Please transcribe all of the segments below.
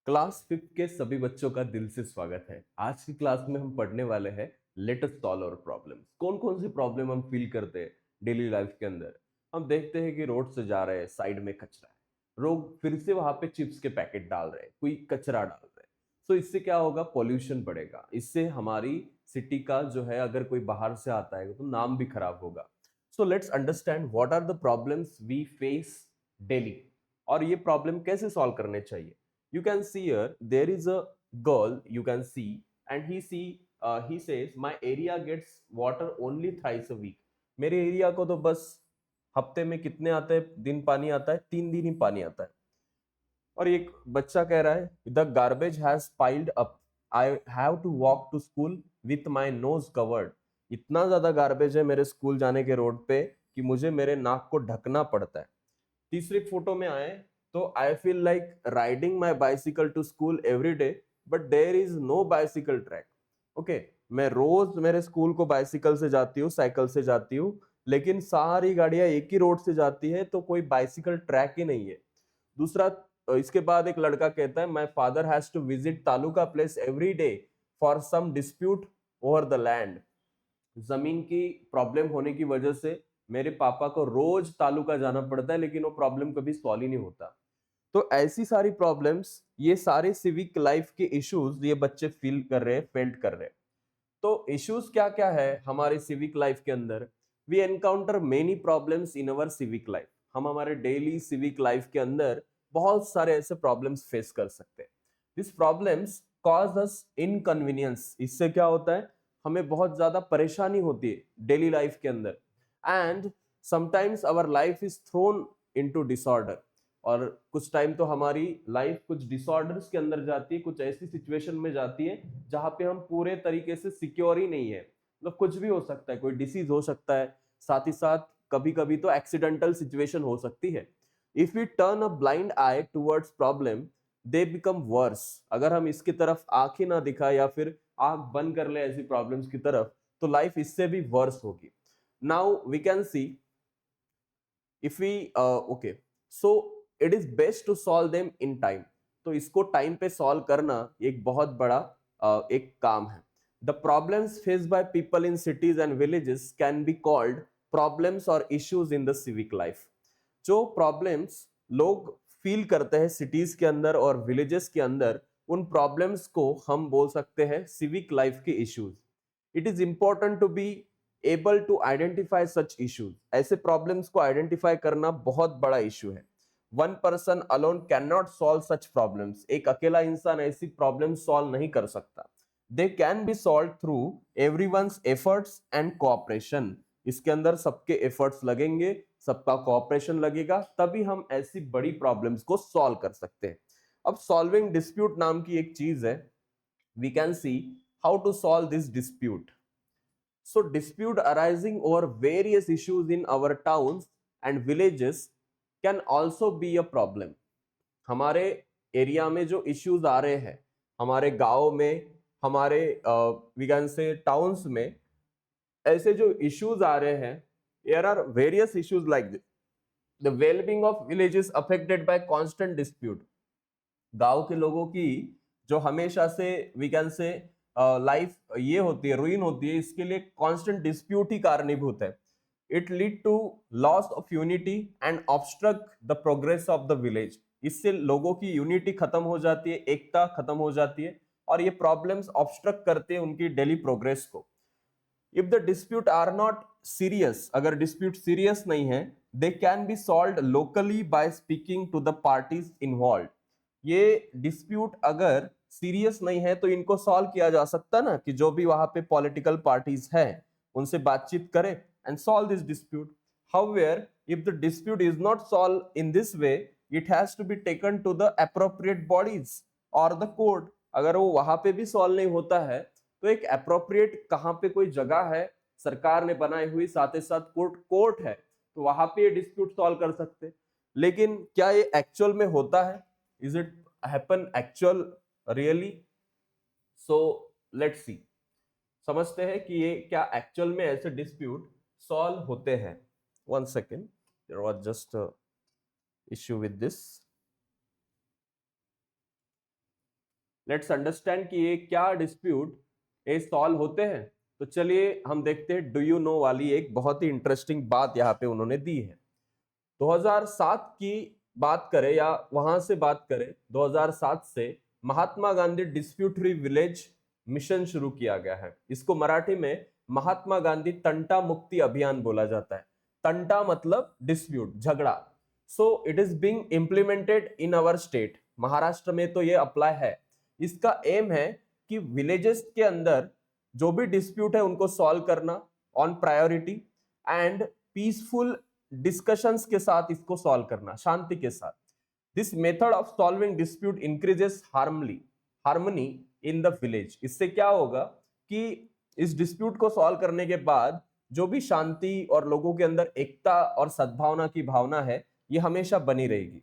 Class fifth के सभी बच्चों का दिल से स्वागत है। आज की क्लास में हम पढ़ने वाले हैं let us solve our problems. कौन कौन सी प्रॉब्लम हम फील करते हैं डेली लाइफ के अंदर। हम देखते हैं कि रोड से जा रहे हैं, साइड में कचरा है, लोग फिर से वहां पे चिप्स के पैकेट डाल रहे हैं, कोई कचरा डाल रहे हैं। सो इससे क्या होगा, पॉल्यूशन बढ़ेगा। इससे हमारी सिटी का जो है, अगर कोई बाहर से आता है तो नाम भी खराब होगा। So let's understand what are the problems we face daily, और ये प्रॉब्लम कैसे सॉल्व करने चाहिए। You can see here there is a girl you can see, and he says my area gets water only thrice a week. मेरे area को तो बस हफ्ते में कितने आते हैं दिन पानी आता है, 3 दिन ही पानी आता है। और एक बच्चा कह रहा है the garbage has piled up, I have to walk to school with my nose covered. इतना ज्यादा गार्बेज है मेरे स्कूल जाने के रोड पे कि मुझे मेरे नाक को ढकना पड़ता है। तीसरी फोटो में आए तो I feel like riding my bicycle to school every day but there is no bicycle track. Okay, मैं रोज मेरे स्कूल को बाइसिकल से जाती हूँ, साइकिल से जाती हूँ, लेकिन सारी गाड़ियां एक ही रोड से जाती है तो कोई बाइसिकल ट्रैक ही नहीं है। दूसरा, इसके बाद एक लड़का कहता है my father has to visit taluka place every day for some dispute over the land. जमीन की प्रॉब्लम होने की वजह से मेरे पापा को रोज तालुका जाना पड़ता है, लेकिन वो प्रॉब्लम कभी सॉल्व ही नहीं होता। तो ऐसी सारी प्रॉब्लम्स, ये सारे सिविक लाइफ के इश्यूज ये बच्चे फील कर रहे हैं, फेल्ट कर रहे हैं। तो इश्यूज क्या क्या है हमारे सिविक लाइफ के अंदर। We encounter many problems in our civic life. हम हमारे डेली सिविक लाइफ के अंदर बहुत सारे ऐसे प्रॉब्लम्स फेस कर सकते हैं। This problems cause us inconvenience. इससे क्या होता है, हमें बहुत ज्यादा परेशानी होती है डेली लाइफ के अंदर। And sometimes our life is thrown into disorder. और कुछ टाइम तो हमारी लाइफ कुछ डिसऑर्डर्स के अंदर जाती है, कुछ ऐसी सिचुएशन में जाती है जहां पे हम पूरे तरीके से सिक्योर ही नहीं है। मतलब कुछ भी हो सकता है, कोई डिसीज हो सकता है, साथ ही साथ कभी कभी तो एक्सीडेंटल सिचुएशन हो सकती है। If we turn a blind eye towards problem they become worse. अगर हम इसकी तरफ आंख ही ना दिखाए या फिर आंख बंद कर ले ऐसी प्रॉब्लम्स की तरफ, तो लाइफ इससे भी वर्स होगी। Now we can see if we okay, so it is best to solve them in time. तो इसको टाइम पे सॉल्व करना एक बहुत बड़ा एक काम है। The problems faced by people in cities and villages can be called problems और issues in the civic life. जो प्रॉब्लम्स लोग फील करते हैं सिटीज के अंदर और विलेजेस के अंदर, उन प्रॉब्लम्स को हम बोल सकते हैं सिविक लाइफ के issues. It is important to be able to identify such issues. ऐसे प्रॉब्लम्स को आइडेंटिफाई करना बहुत बड़ा इश्यू है। One person alone can not solve such problems. एक अकेला इंसान ऐसी प्रॉब्लम सॉल्व नहीं कर सकता। They can be solve through everyone's efforts and cooperation. इसके अंदर सबके एफर्ट्स लगेंगे, सबका कोऑपरेशन लगेगा, तभी हम ऐसी बड़ी प्रॉब्लम्स को सॉल्व कर सकते हैं। अब सॉल्विंग डिस्प्यूट नाम की एक चीज है। We can see how to solve this dispute. So dispute arising over various issues in our towns and villages can also be a problem. हमारे एरिया में जो इश्यूज आ रहे हैं, हमारे गांव में, हमारे वी कैन से टाउन्स में, ऐसे जो इश्यूज आ रहे हैं, there are various issues like this. The well-being of villages affected by constant dispute. गांव के लोगों की जो हमेशा से वी कैन से लाइफ ये होती है, रुइन होती है, इसके लिए कांस्टेंट डिस्प्यूट ही कारणीभूत है। It lead to loss of unity and obstruct the progress of the village. इससे लोगों की यूनिटी खत्म हो जाती है, एकता खत्म हो जाती है, और ये प्रॉब्लम्स ऑब्स्ट्रक्ट करते हैं उनकी डेली प्रोग्रेस को। If the dispute are not serious, अगर डिस्प्यूट सीरियस नहीं है, they can be solve locally by speaking to the parties involve. ये डिस्प्यूट अगर सीरियस नहीं है तो इनको सॉल्व किया जा सकता है ना, कि जो भी वहां पे पॉलिटिकल पार्टीज हैं उनसे बातचीत करें and solve this dispute. However if the dispute is not solve in this way, it has to be taken to the appropriate bodies और द कोर्ट। अगर वो वहां पे भी सॉल्व नहीं होता है तो एक अप्रोप्रिएट कहाँ पे कोई जगह है सरकार ने बनाई हुई, साथ ही साथ कोर्ट कोर्ट है, तो वहां पे ये डिस्प्यूट सॉल्व कर सकते। लेकिन क्या ये एक्चुअल में होता है? Is it happen actual really? So let's see, समझते हैं कि ये क्या एक्चुअल में ऐसे डिस्प्यूट सॉल्व होते हैं। One second, there was just issue with this. Let's understand कि ये क्या डिस्प्यूट ये सॉल्व होते हैं। तो चलिए हम देखते हैं डू यू नो वाली एक बहुत ही इंटरेस्टिंग बात यहाँ पे उन्होंने दी है। 2007 की बात करें या वहां से बात करें, 2007 से Mahatma Gandhi dispute free village mission शुरू किया गया है। इसको मराठी में महात्मा गांधी तंटा मुक्ति अभियान बोला जाता है। तंटा मतलब डिस्प्यूट, झगड़ा। सो it is being implemented in our state. Maharashtra में तो ये अप्लाई है। इसका एम है कि विलेजेस के अंदर जो भी डिस्प्यूट है उनको सॉल्व करना on priority and peaceful discussions के साथ इसको सॉल्व करना, शांति के साथ। This method of solving dispute increases harmony in the village. इससे क्या होगा कि इस डिस्प्यूट को सॉल्व करने के बाद जो भी शांति और लोगों के अंदर एकता और सद्भावना की भावना है ये हमेशा बनी रहेगी।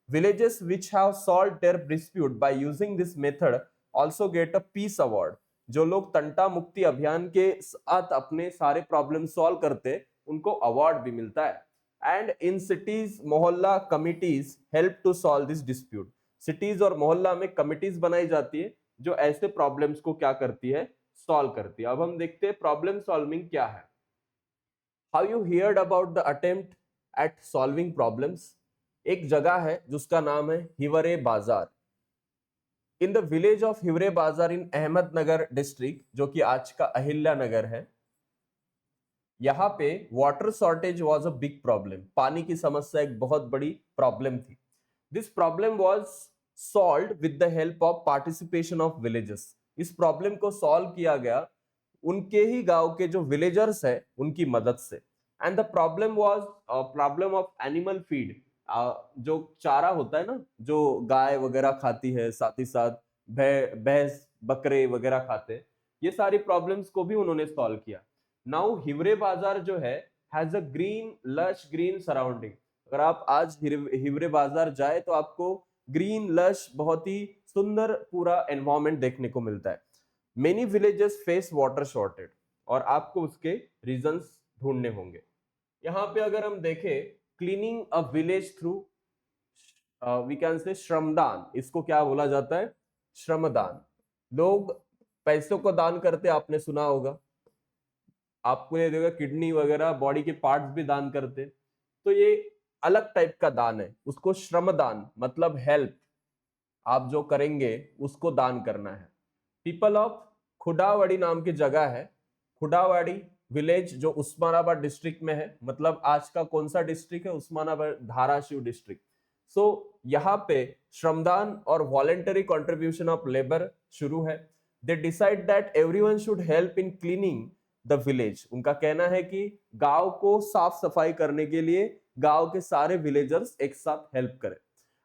Villages which have solved their dispute by using this method also get a peace award. जो लोग तंटा मुक्ति अभियान के साथ अपने सारे प्रॉब्लम सॉल्व करते उनको अवार्ड भी मिलता है। And in cities mohalla committees help to solve this dispute. Cities और मोहल्ला में कमिटीज बनाई जाती है जो ऐसे प्रॉब्लम्स को क्या करती है, सॉल्व करती है। अब हम देखते हैं प्रॉब्लम सॉल्विंग क्या है। How you heard about the attempt at solving problems. एक जगह है जिसका नाम है हिवरे बाजार। In the village of Hiware बाजार इन अहमदनगर डिस्ट्रिक्ट, जो कि आज का अहिल्या नगर है, यहाँ पे water shortage was a big problem. पानी की समस्या एक बहुत बड़ी प्रॉब्लम थी। This problem was solved with the help of participation of villages. इस प्रॉब्लम को सॉल्व किया गया उनके ही गांव के जो विलेजर्स है उनकी मदद से। And the problem was problem of animal feed. जो चारा होता है ना, जो गाय वगैरह खाती है, साथ ही साथ भैंस बकरे वगैरह खाते हैं, ये सारी प्रॉब्लम्स को भी उन्होंने सॉल्व किया। नाउ हिवरे बाजार जो है has a green lush green surrounding. अगर आप आज हिवरे बाजार जाए तो आपको ग्रीन लश बहुत ही सुंदर पूरा एनवायरमेंट देखने को मिलता है। Many villages face water shortage और आपको उसके रीजंस ढूंढने होंगे। यहाँ पे अगर हम देखें cleaning a village through we can say shramdaan, इसको क्या बोला जाता है, श्रमदान। लोग पैसों को दान करते, आपने सुना होगा, आपको ये देखा किडनी वगैरह बॉडी के पार्ट्स भी दान करते। तो ये अलग टाइप का दान है, उसको श्रमदान मतलब हेल्प, आप जो करेंगे उसको दान करना है। पीपल ऑफ खुडावाड़ी नाम की जगह है। खुडावाड़ी विलेज जो उस्मानाबाद डिस्ट्रिक्ट में है, मतलब आज का कौन सा डिस्ट्रिक्ट है, उस्मानाबाद धाराशिव डिस्ट्रिक्ट। सो यहाँ पे श्रमदान और वॉलेंटरी कंट्रीब्यूशन ऑफ लेबर शुरू है। They decide that everyone should help in cleaning the village. उनका कहना है कि गांव को साफ सफाई करने के लिए गांव के सारे विलेजर्स एक साथ हेल्प करें।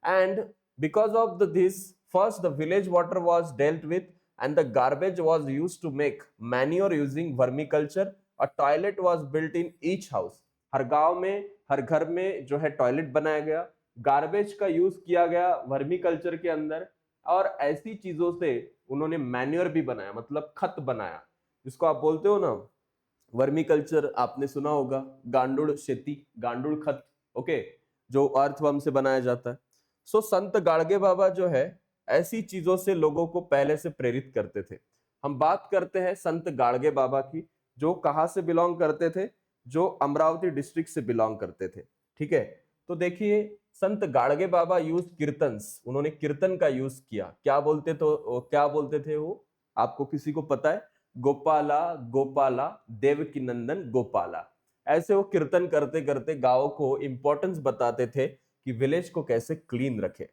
And because of this, first the village water was dealt with and the garbage was used to make manure using vermiculture. A toilet was built in each house. हर गांव में हर घर में जो है टॉयलेट बनाया गया, गार्बेज का यूज किया गया वर्मिकल्चर के अंदर, और ऐसी चीजों से उन्होंने मैन्योर भी बनाया, मतलब खत बनाया, जिसको आप बोलते हो ना वर्मिकल्चर। आपने सुना होगा गांडुड़ शेती, गांडुड़ खत, ओके, जो अर्थवर्म से बनाया जाता है। सो संत गाड़गे बाबा जो है ऐसी चीजों से लोगों को पहले से प्रेरित करते थे। हम बात करते हैं संत गाड़गे बाबा की, जो कहां से बिलोंग करते थे, जो अमरावती डिस्ट्रिक्ट से बिलोंग करते थे। ठीक है, तो देखिए संत गाड़गे बाबा यूज कीर्तन्स, उन्होंने कीर्तन का यूज किया। क्या बोलते थे वो, आपको किसी को पता है, गोपाला गोपाला देवकी नंदन गोपाला। ऐसे वो कीर्तन करते करते गांव को इंपॉर्टेंस बताते थे कि विलेज को कैसे क्लीन रखे।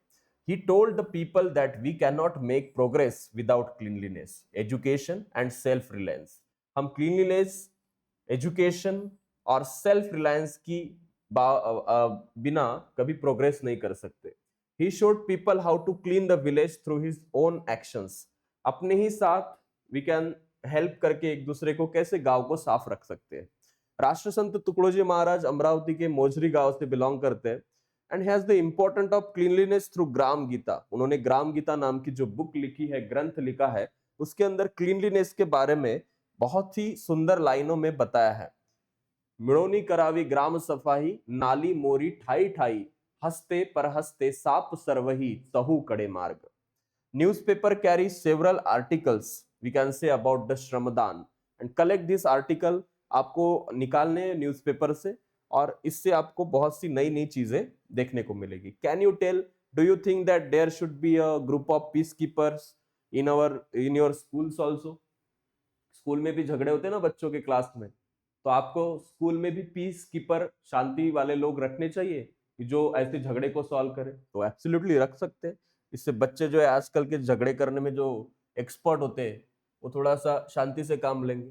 He told the people that we cannot make progress without cleanliness, education and self-reliance. हम cleanliness, education और self reliance की बिना कभी प्रोग्रेस नहीं कर सकते। He showed people how to clean the village through his own actions. अपने ही साथ we can help करके एक दूसरे को कैसे गांव को साफ रख सकते हैं। राष्ट्र संत तुकडोजी महाराज अमरावती के मोजरी गांव से बिलोंग करते हैं and has the importance of cleanliness through ग्राम गीता। उन्होंने ग्राम गीता नाम की जो बुक लिखी है, ग्रंथ लिखा है, उसके अंदर क्लीनलीनेस के बारे में बहुत ही सुंदर लाइनों में बताया है। मिळोनी करावी ग्राम सफाई, नाली मोरी ठाई ठाई, हस्ते पर हस्ते साप सर्वही चहू कडे मार्ग। Newspaper carries several articles we can say about the Shramdan and collect this article. आपको निकालने हैं न्यूज़पेपर से और इससे आपको बहुत सी नई नई चीजें देखने को मिलेगी. Can you tell, do you think that there should be a group of peace keepers in your schools also? School में भी झगड़े होते हैं ना बच्चों के क्लास में, तो आपको स्कूल में भी पीस कीपर शांति वाले लोग रखने चाहिए कि जो ऐसे झगड़े को सॉल्व करे. तो एब्सोल्युटली रख सकते हैं. इससे बच्चे जो है आजकल के झगड़े करने में जो एक्सपर्ट होते हैं वो थोड़ा सा शांति से काम लेंगे.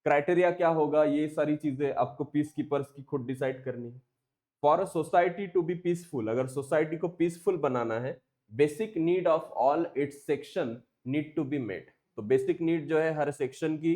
क्राइटेरिया क्या होगा, ये सारी चीजें आपको पीस कीपर्स की खुद डिसाइड करनी है. For a society to be peaceful, अगर सोसाइटी को पीसफुल बनाना है, basic need of all its section need to be met. तो बेसिक नीड जो है हर सेक्शन की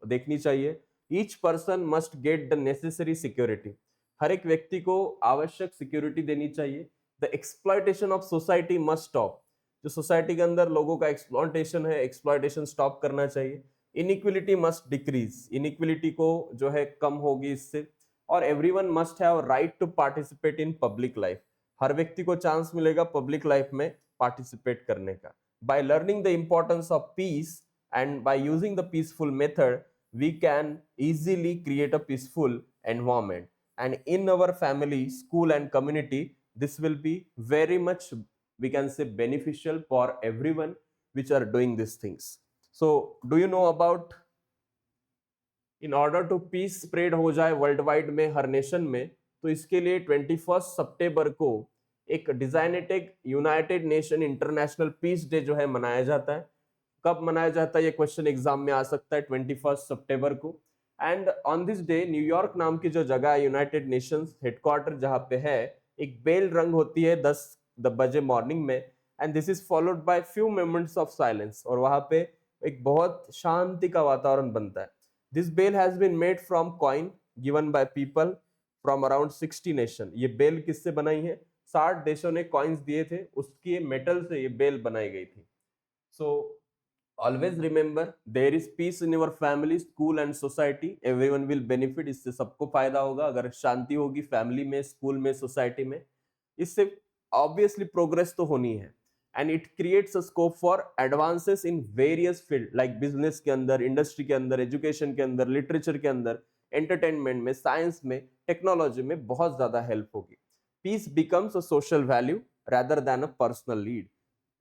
देखनी चाहिए. Each person must get the necessary security, हर एक व्यक्ति को आवश्यक सिक्योरिटी देनी चाहिए. The exploitation of society must stop, जो सोसाइटी के अंदर लोगों का एक्सप्लॉयटेशन है, एक्सप्लॉयटेशन स्टॉप करना चाहिए. इनइक्विलिटी मस्ट डिक्रीज, इनइक्विलिटी को जो है कम होगी इससे. और everyone must have right to participate in public life, हर व्यक्ति को चांस मिलेगा पब्लिक लाइफ में पार्टिसिपेट करने का. By learning the importance of peace and by using the peaceful method, we can easily create a peaceful environment. And in our family, school and community, this will be very much, we can say, beneficial for everyone which are doing these things. So, do you know about, in order to peace spread हो जाए world wide में हर nation में, तो इसके लिए 21 सितंबर को एक designated United Nation International Peace Day जो है मनाया जाता है. कब मनाया जाता है ये क्वेश्चन एग्जाम में आ सकता है, 21 सितंबर को. And on this day New York नाम की जो जगह है यूनाइटेड नेशंस हेडक्वार्टर जहां पे है, एक बेल रंग होती है 10 बजे मॉर्निंग में. And this is followed by few moments of silence, और वहां पे एक बहुत शांति का वातावरण बनता है. This bell has been made from coin given by people from around 60 nation. ये बेल किससे बनाई है? 60 देशों ने कॉइन्स दिए थे, उसके मेटल से ये बेल बनाई गई थी. So always remember, there is peace in your family, school and society, everyone will benefit. इससे सबको फायदा होगा अगर शांति होगी फैमिली में, स्कूल में, सोसाइटी में. इससे ऑब्वियसली प्रोग्रेस तो होनी है. And it creates a scope for advances in various field, like business के अंदर, इंडस्ट्री के अंदर, एजुकेशन के अंदर, लिटरेचर के अंदर, एंटरटेनमेंट में, साइंस में, टेक्नोलॉजी में बहुत ज्यादा हेल्प होगी. Peace becomes a social value rather than a personal need.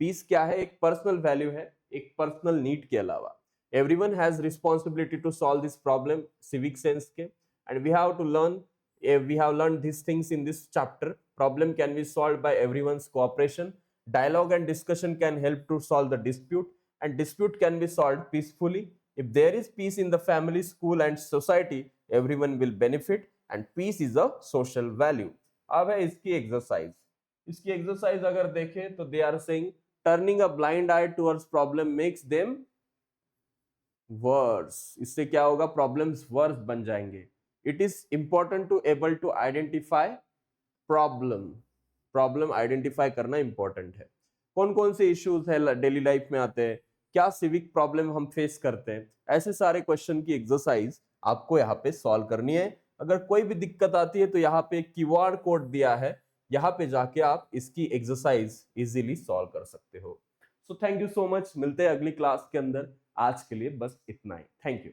Peace क्या है? एक पर्सनल वैल्यू है, एक पर्सनल नीड के अलावा. Everyone has responsibility to solve this problem civic sense के, and we have to learn, we have learned these things in this chapter. Problem can be solved by everyone's cooperation. Dialogue and discussion can help to solve the dispute, and dispute can be solved peacefully. If there is peace in the family, school and society, everyone will benefit, and peace is a social value. अब है इसकी exercise. इसकी exercise अगर देखें तो they are saying turning a blind eye towards problem makes them worse. इससे क्या होगा? प्रॉब्लम्स वर्स बन जाएंगे. It is important to able to identify problem. Problem identify करना इंपॉर्टेंट है. कौन कौन से इश्यूज है डेली लाइफ में आते हैं, क्या सिविक प्रॉब्लम हम फेस करते हैं, ऐसे सारे क्वेश्चन की एक्सरसाइज आपको यहाँ पे सॉल्व करनी है. अगर कोई भी दिक्कत आती है तो यहाँ पे कीवर्ड कोड दिया है, यहाँ पे जाके आप इसकी एक्सरसाइज इजीली सॉल्व कर सकते हो. So thank you so much. मिलते हैं अगली क्लास के अंदर. आज के लिए बस इतना ही. Thank you.